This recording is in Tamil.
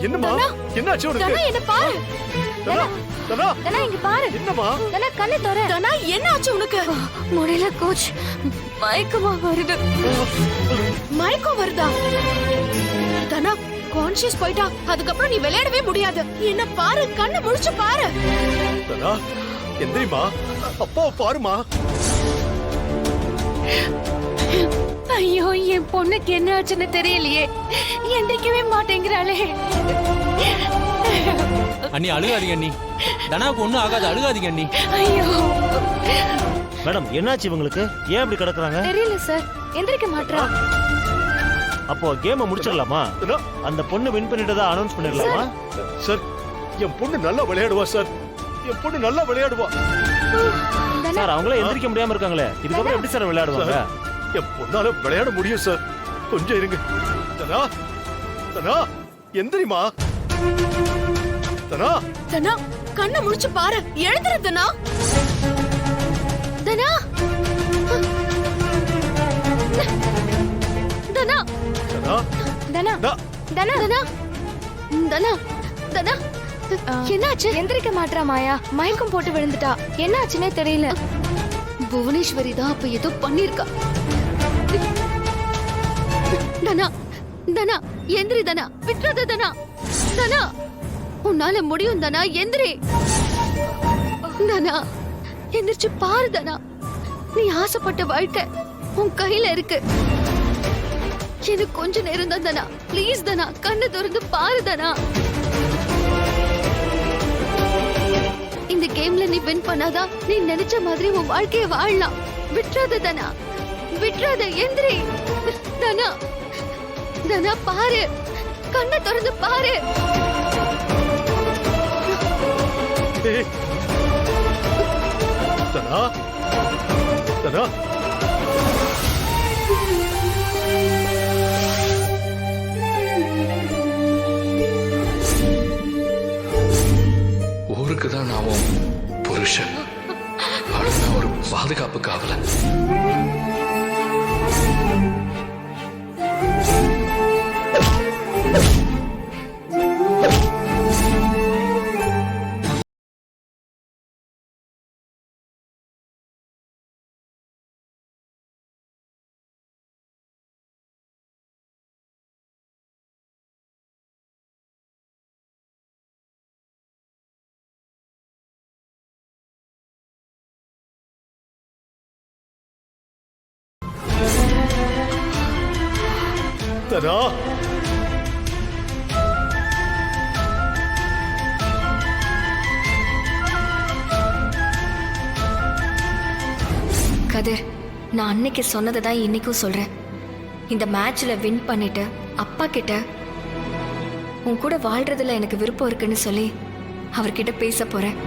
என்னம்மா என்னாச்சு உனக்கு? என்ன பாரு. இங்க பாரு. என்னம்மா? கண்ணை தர. என்ன ஆச்சு உனக்கு? முடியல கோச். மயக்கமா வருது. மயக்கம் வருதா? தனா கான்ஷியஸ் போயிட்டா. அதுக்கப்புறம் நீ விளையாடவே முடியாது. என்ன பாரு, கண்ணை முழிச்சு பாரு. தனா எந்திரிமா, அப்பா பாருமா. ஐயோ, என் பொண்ணுக்கு என்ன ஆச்சுன்னு தெரியலையே. எந்திரிக்கவே மாட்டேங்கிறாளே. அண்ணி அழுகாதீங்க அண்ணி. தனாவுக்கு ஒண்ணும் ஆகாது, அழுகாதீங்க அண்ணி. ஐயோ மேடம், என்னாச்சு இவங்களுக்கு? ஏன் இப்படி கிடக்குறாங்க? தெரியல சார், எந்திரிக்க மாட்டறா. அப்போ கேமை முடிச்சிடலாமா? அந்த பொண்ணு வின் பண்ணிட்டதா அனௌன்ஸ் பண்ணிடலாமா? சார், என் பொண்ணு நல்லா விளையாடுவா சார். என் பொண்ணு நல்லா விளையாடுவா சார். அவங்களே எந்திரிக்க முடியாம இருக்காங்களே, இதுக்கப்புறம் எப்படி சார் விளையாடுவாங்க? என் பொண்ணால விளையாட முடியும் சார். கொஞ்சம் இருங்க. தனா தனா எந்திரிமா. தனா தனா கண்ணை முழிச்சு பாரு. எழுந்துரு தனா. தனா தனா தனா தனா தனா தனா தனா தனா என்னாச்சு? எந்திரிக்க மாட்டறா மாயா. மயக்கம் போட்டு விழுந்துட்டா. என்னாச்சுன்னே தெரியல. புவனேஸ்வரி தான் அப்ப ஏதோ பண்ணிருக்கா. தனா தனா எந்திரி தனா. விட்டுறாத தனா. தனா உன்னால முடியும் தனா. எந்திரி தனா. எந்திரிச்சு பாரு தனா. நீ ஆசைப்பட்ட வாழ்க்கை உன் கையில இருக்கு. எனக்கு கொஞ்ச நேரம் தான் தனா. ப்ளீஸ் தனா, கண்ணு திறந்து பாரு தனா. இந்த கேம்ல நீ வின் பண்ணாதான் நீ நினைச்ச மாதிரி உன் வாழ்க்கைய வாழலாம். விட்டுறாத தனா, விட்டுறாத. எந்திரி தனா. தனா பாரு, கண்ணை திறந்து பாரு. தனா தனா ஊருக்கு தான் நான் புருஷன். அடுத்த ஒரு பாதுகாப்பு காவலன். தனா கதிர், நான் அன்னைக்கு சொன்னதை தான் இன்னைக்கும் சொல்றேன். இந்த மேட்ச்ல வின் பண்ணிட்டு அப்பா கிட்ட உன் கூட வாழ்றதுல எனக்கு விருப்பம் இருக்குன்னு சொல்லி அவர்கிட்ட பேச போறேன்.